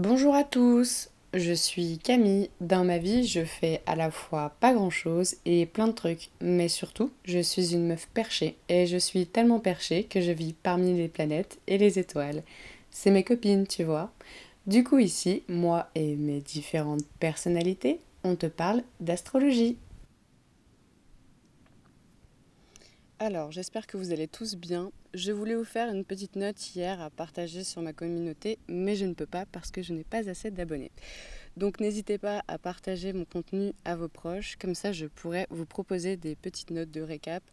Bonjour à tous, je suis Camille. Dans ma vie, je fais à la fois pas grand-chose et plein de trucs, mais surtout, je suis une meuf perchée et je suis tellement perchée que je vis parmi les planètes et les étoiles. C'est mes copines, tu vois. Du coup ici, moi et mes différentes personnalités, on te parle d'astrologie. Alors, j'espère que vous allez tous bien. Je voulais vous faire une petite note hier à partager sur ma communauté, mais je ne peux pas parce que je n'ai pas assez d'abonnés. Donc n'hésitez pas à partager mon contenu à vos proches, comme ça je pourrais vous proposer des petites notes de récap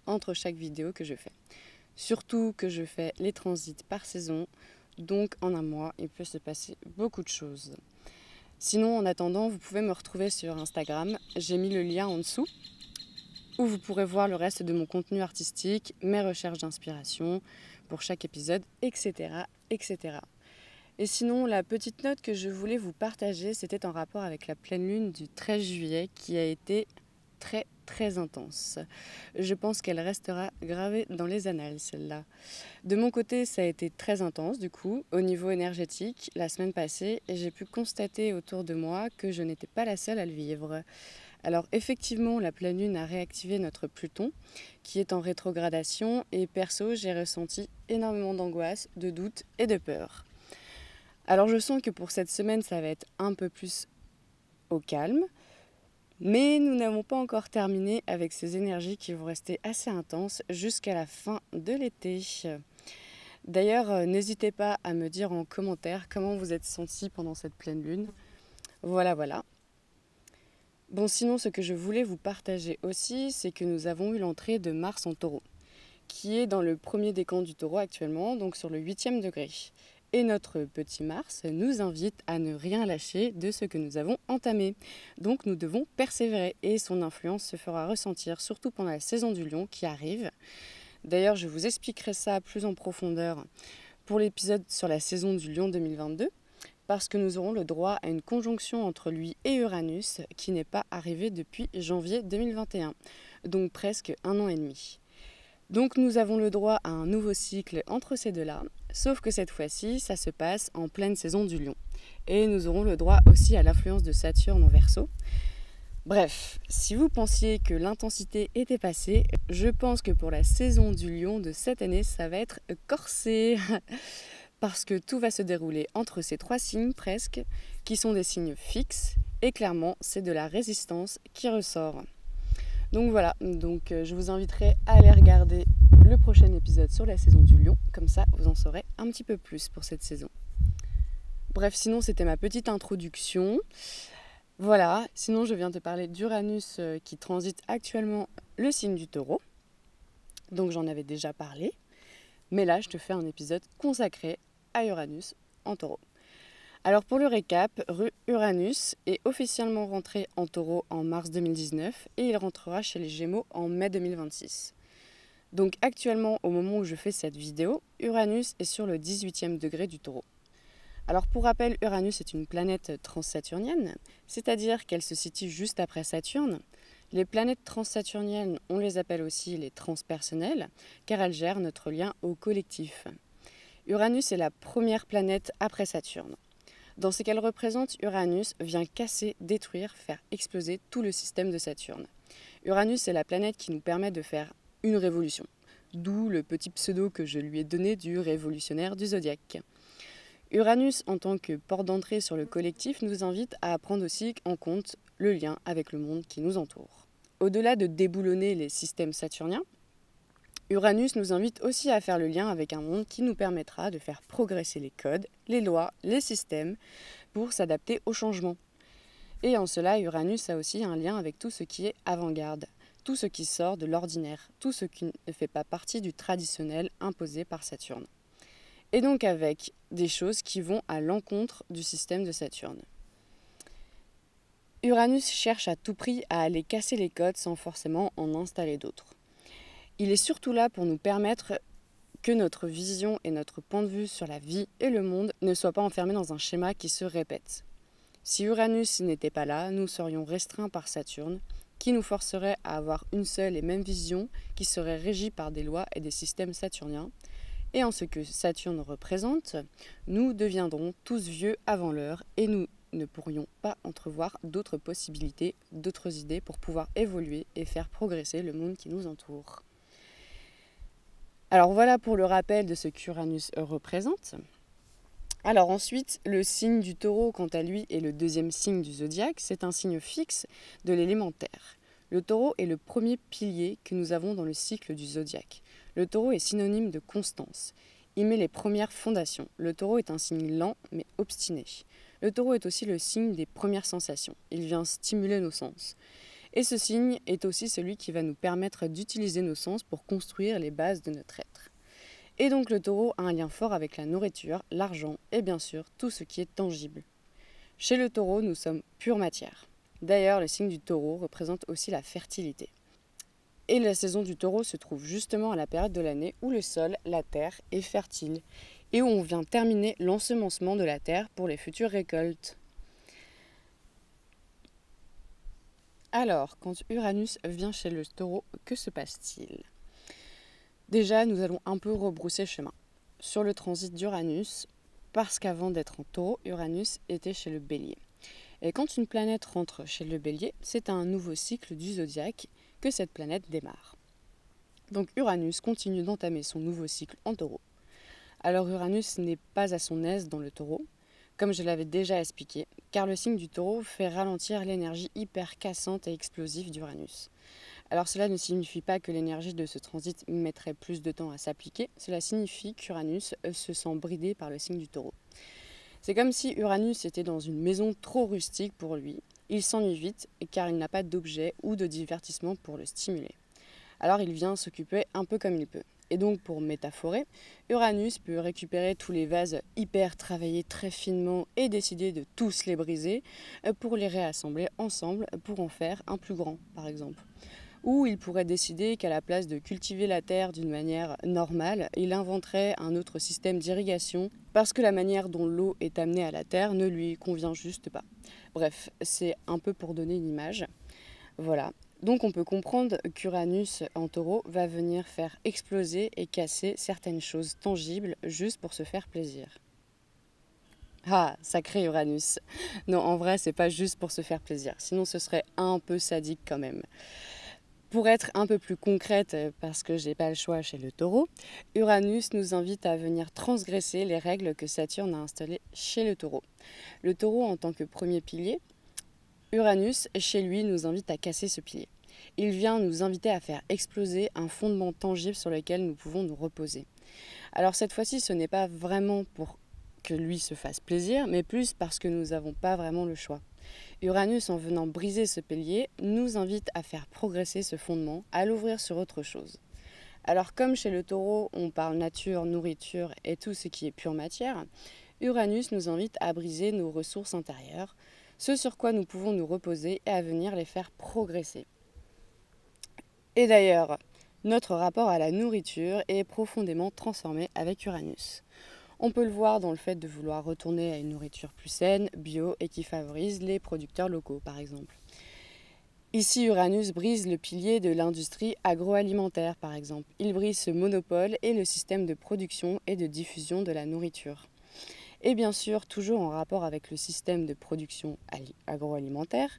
entre chaque vidéo que je fais. Surtout que je fais les transits par saison, donc en un mois il peut se passer beaucoup de choses. Sinon en attendant vous pouvez me retrouver sur Instagram, j'ai mis le lien en dessous où vous pourrez voir le reste de mon contenu artistique, mes recherches d'inspiration pour chaque épisode, etc. etc. Et sinon, la petite note que je voulais vous partager, c'était en rapport avec la pleine lune du 13 juillet qui a été très très intense. Je pense qu'elle restera gravée dans les annales, celle-là. De mon côté, ça a été très intense, du coup, au niveau énergétique, la semaine passée, et j'ai pu constater autour de moi que je n'étais pas la seule à le vivre. Alors effectivement, la pleine lune a réactivé notre Pluton, qui est en rétrogradation, et perso, j'ai ressenti énormément d'angoisse, de doute et de peur. Alors je sens que pour cette semaine, ça va être un peu plus au calme, mais nous n'avons pas encore terminé avec ces énergies qui vont rester assez intenses jusqu'à la fin de l'été. D'ailleurs, n'hésitez pas à me dire en commentaire comment vous êtes sentis pendant cette pleine lune. Voilà, voilà. Bon, sinon, ce que je voulais vous partager aussi, c'est que nous avons eu l'entrée de Mars en taureau, qui est dans le premier décan du taureau actuellement, donc sur le 8e degré. Et notre petit Mars nous invite à ne rien lâcher de ce que nous avons entamé. Donc nous devons persévérer et son influence se fera ressentir surtout pendant la saison du lion qui arrive. D'ailleurs, je vous expliquerai ça plus en profondeur pour l'épisode sur la saison du lion 2022 parce que nous aurons le droit à une conjonction entre lui et Uranus qui n'est pas arrivée depuis janvier 2021, donc presque un an et demi. Donc nous avons le droit à un nouveau cycle entre ces deux-là, sauf que cette fois-ci, ça se passe en pleine saison du lion. Et nous aurons le droit aussi à l'influence de Saturne en Verseau. Bref, si vous pensiez que l'intensité était passée, je pense que pour la saison du lion de cette année, ça va être corsé. Parce que tout va se dérouler entre ces trois signes presque, qui sont des signes fixes, et clairement, c'est de la résistance qui ressort. Donc voilà, je vous inviterai à aller regarder le prochain épisode sur la saison du lion, comme ça vous en saurez un petit peu plus pour cette saison. Bref, sinon c'était ma petite introduction. Voilà, sinon je viens te parler d'Uranus qui transite actuellement le signe du taureau. Donc j'en avais déjà parlé, mais là je te fais un épisode consacré à Uranus en taureau. Alors pour le récap, Uranus est officiellement rentré en taureau en mars 2019 et il rentrera chez les Gémeaux en mai 2026. Donc actuellement, au moment où je fais cette vidéo, Uranus est sur le 18e degré du taureau. Alors pour rappel, Uranus est une planète transsaturnienne, c'est-à-dire qu'elle se situe juste après Saturne. Les planètes transsaturniennes, on les appelle aussi les transpersonnelles, car elles gèrent notre lien au collectif. Uranus est la première planète après Saturne. Dans ce qu'elle représente, Uranus vient casser, détruire, faire exploser tout le système de Saturne. Uranus est la planète qui nous permet de faire une révolution. D'où le petit pseudo que je lui ai donné du révolutionnaire du zodiaque. Uranus, en tant que porte d'entrée sur le collectif, nous invite à prendre aussi en compte le lien avec le monde qui nous entoure. Au-delà de déboulonner les systèmes saturniens, Uranus nous invite aussi à faire le lien avec un monde qui nous permettra de faire progresser les codes, les lois, les systèmes pour s'adapter aux changements. Et en cela, Uranus a aussi un lien avec tout ce qui est avant-garde, tout ce qui sort de l'ordinaire, tout ce qui ne fait pas partie du traditionnel imposé par Saturne. Et donc avec des choses qui vont à l'encontre du système de Saturne. Uranus cherche à tout prix à aller casser les codes sans forcément en installer d'autres. Il est surtout là pour nous permettre que notre vision et notre point de vue sur la vie et le monde ne soient pas enfermés dans un schéma qui se répète. Si Uranus n'était pas là, nous serions restreints par Saturne, qui nous forcerait à avoir une seule et même vision qui serait régie par des lois et des systèmes saturniens. Et en ce que Saturne représente, nous deviendrons tous vieux avant l'heure et nous ne pourrions pas entrevoir d'autres possibilités, d'autres idées pour pouvoir évoluer et faire progresser le monde qui nous entoure. Alors voilà pour le rappel de ce qu'Uranus représente. Alors ensuite, le signe du Taureau, quant à lui, est le deuxième signe du zodiaque. C'est un signe fixe de l'élément Terre. Le Taureau est le premier pilier que nous avons dans le cycle du zodiaque. Le Taureau est synonyme de constance. Il met les premières fondations. Le Taureau est un signe lent mais obstiné. Le Taureau est aussi le signe des premières sensations. Il vient stimuler nos sens. Et ce signe est aussi celui qui va nous permettre d'utiliser nos sens pour construire les bases de notre être. Et donc le Taureau a un lien fort avec la nourriture, l'argent et bien sûr tout ce qui est tangible. Chez le Taureau, nous sommes pure matière. D'ailleurs, le signe du Taureau représente aussi la fertilité. Et la saison du Taureau se trouve justement à la période de l'année où le sol, la terre, est fertile et où on vient terminer l'ensemencement de la terre pour les futures récoltes. Alors, quand Uranus vient chez le Taureau, que se passe-t-il ? Déjà, nous allons un peu rebrousser chemin sur le transit d'Uranus, parce qu'avant d'être en Taureau, Uranus était chez le Bélier. Et quand une planète rentre chez le Bélier, c'est un nouveau cycle du zodiaque que cette planète démarre. Donc Uranus continue d'entamer son nouveau cycle en Taureau. Alors Uranus n'est pas à son aise dans le Taureau, comme je l'avais déjà expliqué, car le signe du Taureau fait ralentir l'énergie hyper cassante et explosive d'Uranus. Alors cela ne signifie pas que l'énergie de ce transit mettrait plus de temps à s'appliquer, cela signifie qu'Uranus se sent bridé par le signe du Taureau. C'est comme si Uranus était dans une maison trop rustique pour lui, il s'ennuie vite car il n'a pas d'objet ou de divertissement pour le stimuler. Alors il vient s'occuper un peu comme il peut. Et donc pour métaphorer, Uranus peut récupérer tous les vases hyper travaillés très finement et décider de tous les briser pour les réassembler ensemble pour en faire un plus grand par exemple. Ou il pourrait décider qu'à la place de cultiver la terre d'une manière normale, il inventerait un autre système d'irrigation parce que la manière dont l'eau est amenée à la terre ne lui convient juste pas. Bref, c'est un peu pour donner une image. Voilà. Donc on peut comprendre qu'Uranus en Taureau va venir faire exploser et casser certaines choses tangibles juste pour se faire plaisir. Ah, sacré Uranus. Non, en vrai, c'est pas juste pour se faire plaisir, sinon ce serait un peu sadique quand même. Pour être un peu plus concrète, parce que j'ai pas le choix chez le Taureau, Uranus nous invite à venir transgresser les règles que Saturne a installées chez le Taureau. Le Taureau en tant que premier pilier, Uranus chez lui nous invite à casser ce pilier. Il vient nous inviter à faire exploser un fondement tangible sur lequel nous pouvons nous reposer. Alors cette fois-ci, ce n'est pas vraiment pour que lui se fasse plaisir, mais plus parce que nous n'avons pas vraiment le choix. Uranus, en venant briser ce pilier, nous invite à faire progresser ce fondement, à l'ouvrir sur autre chose. Alors comme chez le Taureau, on parle nature, nourriture et tout ce qui est pure matière, Uranus nous invite à briser nos ressources intérieures, ce sur quoi nous pouvons nous reposer et à venir les faire progresser. Et d'ailleurs, notre rapport à la nourriture est profondément transformé avec Uranus. On peut le voir dans le fait de vouloir retourner à une nourriture plus saine, bio et qui favorise les producteurs locaux par exemple. Ici, Uranus brise le pilier de l'industrie agroalimentaire par exemple. Il brise ce monopole et le système de production et de diffusion de la nourriture. Et bien sûr, toujours en rapport avec le système de production agroalimentaire,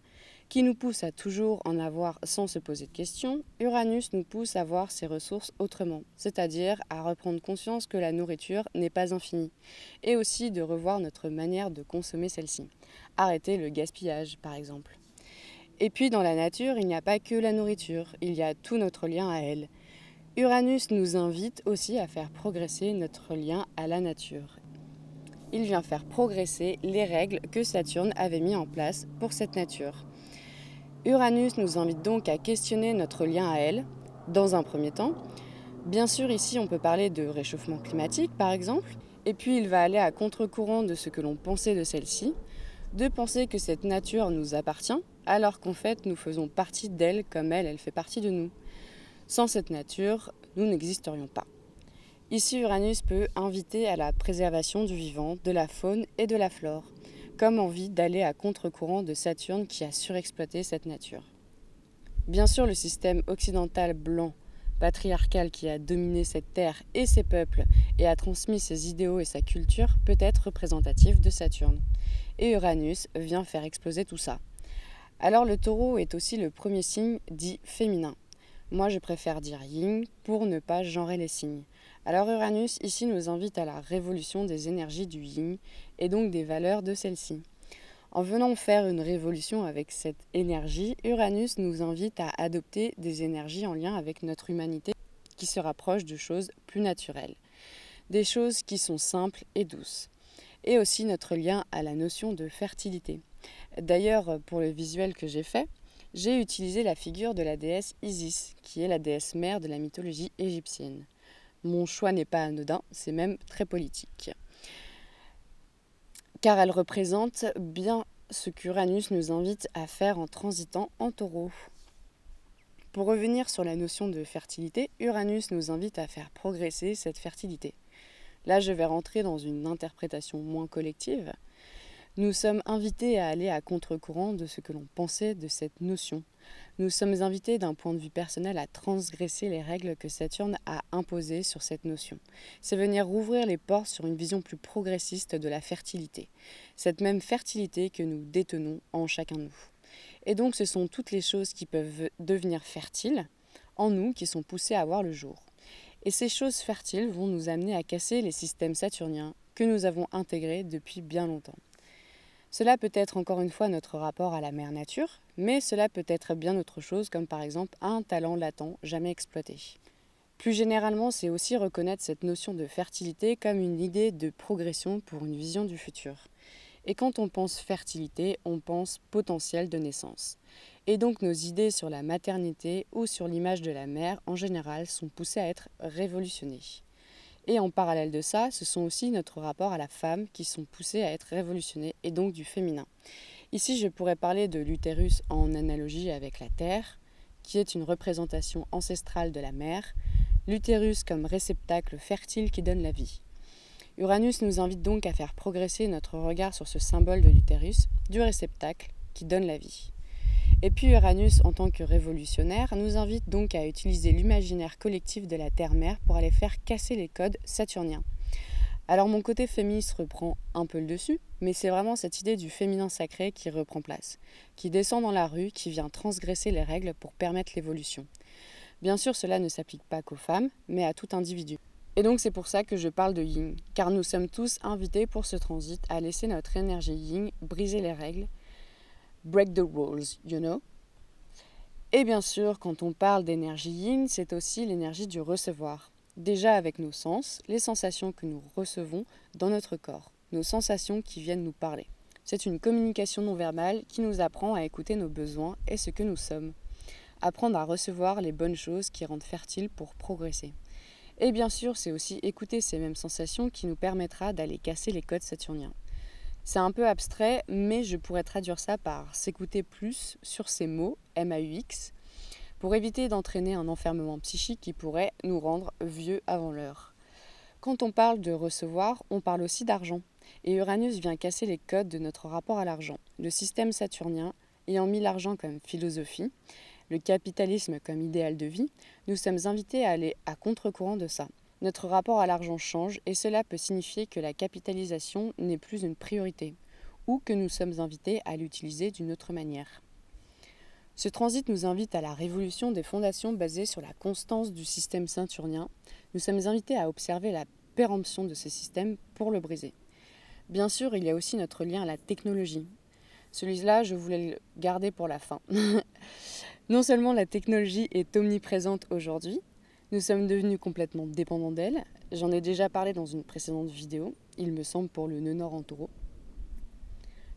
qui nous pousse à toujours en avoir sans se poser de questions, Uranus nous pousse à voir ses ressources autrement, c'est-à-dire à reprendre conscience que la nourriture n'est pas infinie, et aussi de revoir notre manière de consommer celle-ci. Arrêter le gaspillage, par exemple. Et puis dans la nature, il n'y a pas que la nourriture, il y a tout notre lien à elle. Uranus nous invite aussi à faire progresser notre lien à la nature. Il vient faire progresser les règles que Saturne avait mis en place pour cette nature. Uranus nous invite donc à questionner notre lien à elle, dans un premier temps. Bien sûr, ici, on peut parler de réchauffement climatique, par exemple, et puis il va aller à contre-courant de ce que l'on pensait de celle-ci, de penser que cette nature nous appartient, alors qu'en fait, nous faisons partie d'elle comme elle fait partie de nous. Sans cette nature, nous n'existerions pas. Ici, Uranus peut inviter à la préservation du vivant, de la faune et de la flore, comme envie d'aller à contre-courant de Saturne qui a surexploité cette nature. Bien sûr, le système occidental blanc patriarcal qui a dominé cette terre et ses peuples et a transmis ses idéaux et sa culture peut être représentatif de Saturne. Et Uranus vient faire exploser tout ça. Alors le taureau est aussi le premier signe dit féminin. Moi je préfère dire yin pour ne pas genrer les signes. Alors Uranus ici nous invite à la révolution des énergies du yin et donc des valeurs de celle-ci. En venant faire une révolution avec cette énergie, Uranus nous invite à adopter des énergies en lien avec notre humanité qui se rapprochent de choses plus naturelles, des choses qui sont simples et douces, et aussi notre lien à la notion de fertilité. D'ailleurs, pour le visuel que j'ai fait, j'ai utilisé la figure de la déesse Isis, qui est la déesse mère de la mythologie égyptienne. Mon choix n'est pas anodin, c'est même très politique. Car elle représente bien ce qu'Uranus nous invite à faire en transitant en taureau. Pour revenir sur la notion de fertilité, Uranus nous invite à faire progresser cette fertilité. Là, je vais rentrer dans une interprétation moins collective. Nous sommes invités à aller à contre-courant de ce que l'on pensait de cette notion. Nous sommes invités d'un point de vue personnel à transgresser les règles que Saturne a imposées sur cette notion. C'est venir rouvrir les portes sur une vision plus progressiste de la fertilité. Cette même fertilité que nous détenons en chacun de nous. Et donc ce sont toutes les choses qui peuvent devenir fertiles en nous qui sont poussées à voir le jour. Et ces choses fertiles vont nous amener à casser les systèmes saturniens que nous avons intégrés depuis bien longtemps. Cela peut être encore une fois notre rapport à la mère nature, mais cela peut être bien autre chose comme par exemple un talent latent jamais exploité. Plus généralement, c'est aussi reconnaître cette notion de fertilité comme une idée de progression pour une vision du futur. Et quand on pense fertilité, on pense potentiel de naissance. Et donc nos idées sur la maternité ou sur l'image de la mère en général sont poussées à être révolutionnées. Et en parallèle de ça, ce sont aussi notre rapport à la femme qui sont poussés à être révolutionnés et donc du féminin. Ici, je pourrais parler de l'utérus en analogie avec la Terre, qui est une représentation ancestrale de la mère, l'utérus comme réceptacle fertile qui donne la vie. Uranus nous invite donc à faire progresser notre regard sur ce symbole de l'utérus, du réceptacle qui donne la vie. Et puis Uranus, en tant que révolutionnaire, nous invite donc à utiliser l'imaginaire collectif de la Terre-Mère pour aller faire casser les codes saturniens. Alors mon côté féministe reprend un peu le dessus, mais c'est vraiment cette idée du féminin sacré qui reprend place, qui descend dans la rue, qui vient transgresser les règles pour permettre l'évolution. Bien sûr, cela ne s'applique pas qu'aux femmes, mais à tout individu. Et donc c'est pour ça que je parle de yin, car nous sommes tous invités pour ce transit à laisser notre énergie yin briser les règles, break the rules, you know. Et bien sûr, quand on parle d'énergie yin, c'est aussi l'énergie du recevoir. Déjà avec nos sens, les sensations que nous recevons dans notre corps, nos sensations qui viennent nous parler. C'est une communication non verbale qui nous apprend à écouter nos besoins et ce que nous sommes. Apprendre à recevoir les bonnes choses qui rendent fertiles pour progresser. Et bien sûr, c'est aussi écouter ces mêmes sensations qui nous permettra d'aller casser les codes saturniens. C'est un peu abstrait, mais je pourrais traduire ça par s'écouter plus sur ces mots, MAUX, pour éviter d'entraîner un enfermement psychique qui pourrait nous rendre vieux avant l'heure. Quand on parle de recevoir, on parle aussi d'argent. Et Uranus vient casser les codes de notre rapport à l'argent. Le système saturnien ayant mis l'argent comme philosophie, le capitalisme comme idéal de vie, nous sommes invités à aller à contre-courant de ça. Notre rapport à l'argent change et cela peut signifier que la capitalisation n'est plus une priorité ou que nous sommes invités à l'utiliser d'une autre manière. Ce transit nous invite à la révolution des fondations basées sur la constance du système saturnien. Nous sommes invités à observer la péremption de ce système pour le briser. Bien sûr, il y a aussi notre lien à la technologie. Celui-là, je voulais le garder pour la fin. Non seulement la technologie est omniprésente aujourd'hui, nous sommes devenus complètement dépendants d'elle. J'en ai déjà parlé dans une précédente vidéo, il me semble pour le nœud nord en taureau.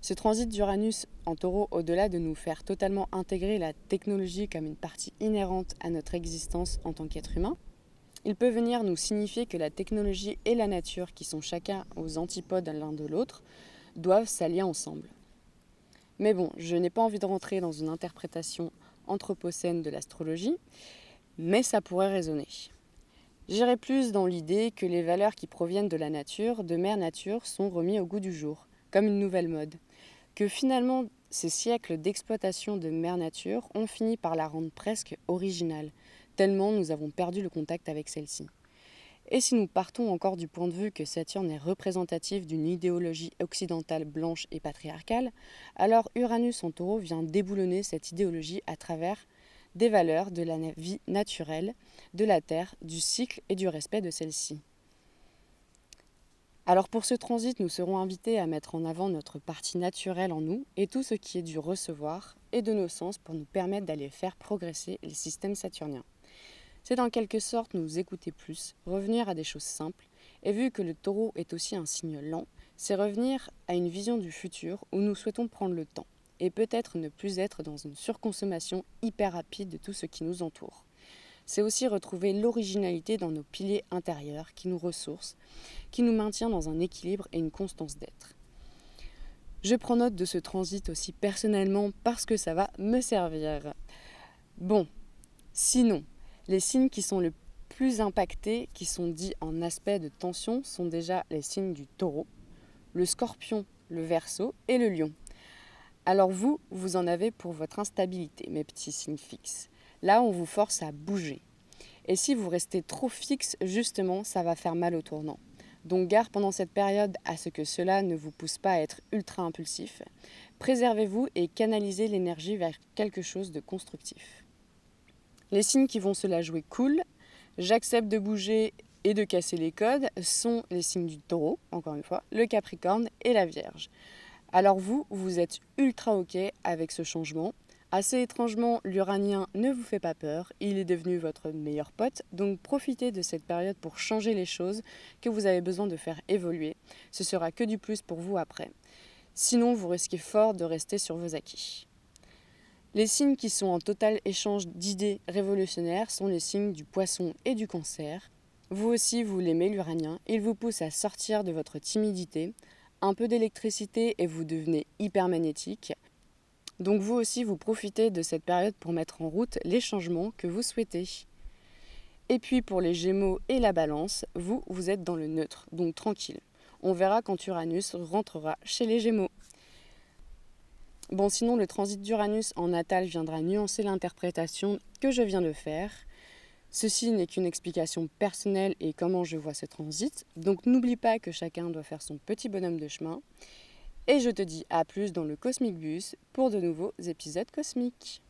Ce transit d'Uranus en taureau, au-delà de nous faire totalement intégrer la technologie comme une partie inhérente à notre existence en tant qu'être humain, il peut venir nous signifier que la technologie et la nature, qui sont chacun aux antipodes l'un de l'autre, doivent s'allier ensemble. Mais bon, je n'ai pas envie de rentrer dans une interprétation anthropocène de l'astrologie, mais ça pourrait résonner. J'irai plus dans l'idée que les valeurs qui proviennent de la nature, de mère nature, sont remis au goût du jour, comme une nouvelle mode. Que finalement, ces siècles d'exploitation de mère nature ont fini par la rendre presque originale, tellement nous avons perdu le contact avec celle-ci. Et si nous partons encore du point de vue que Saturne est représentatif d'une idéologie occidentale blanche et patriarcale, alors Uranus en Taureau vient déboulonner cette idéologie à travers des valeurs de la vie naturelle, de la Terre, du cycle et du respect de celle-ci. Alors pour ce transit, nous serons invités à mettre en avant notre partie naturelle en nous et tout ce qui est du recevoir et de nos sens pour nous permettre d'aller faire progresser les systèmes saturniens. C'est en quelque sorte nous écouter plus, revenir à des choses simples, et vu que le taureau est aussi un signe lent, c'est revenir à une vision du futur où nous souhaitons prendre le temps, et peut-être ne plus être dans une surconsommation hyper rapide de tout ce qui nous entoure. C'est aussi retrouver l'originalité dans nos piliers intérieurs qui nous ressourcent, qui nous maintient dans un équilibre et une constance d'être. Je prends note de ce transit aussi personnellement parce que ça va me servir. Bon, sinon, les signes qui sont le plus impactés, qui sont dits en aspect de tension, sont déjà les signes du taureau, le scorpion, le verseau et le lion. Alors vous en avez pour votre instabilité, mes petits signes fixes. Là, on vous force à bouger. Et si vous restez trop fixe, justement, ça va faire mal au tournant. Donc garde pendant cette période à ce que cela ne vous pousse pas à être ultra impulsif. Préservez-vous et canalisez l'énergie vers quelque chose de constructif. Les signes qui vont se la jouer cool, j'accepte de bouger et de casser les codes, sont les signes du taureau, encore une fois, le capricorne et la vierge. Alors vous êtes ultra ok avec ce changement. Assez étrangement, l'uranien ne vous fait pas peur, il est devenu votre meilleur pote, donc profitez de cette période pour changer les choses que vous avez besoin de faire évoluer. Ce sera que du plus pour vous après. Sinon, vous risquez fort de rester sur vos acquis. Les signes qui sont en total échange d'idées révolutionnaires sont les signes du poisson et du cancer. Vous aussi, vous l'aimez l'uranien, il vous pousse à sortir de votre timidité, un peu d'électricité et vous devenez hyper magnétique. Donc vous aussi, vous profitez de cette période pour mettre en route les changements que vous souhaitez. Et puis pour les Gémeaux et la Balance, vous êtes dans le neutre, donc tranquille. On verra quand Uranus rentrera chez les Gémeaux. Bon, sinon, le transit d'Uranus en natal viendra nuancer l'interprétation que je viens de faire. Ceci n'est qu'une explication personnelle et comment je vois ce transit. Donc n'oublie pas que chacun doit faire son petit bonhomme de chemin. Et je te dis à plus dans le Cosmic Bus pour de nouveaux épisodes cosmiques.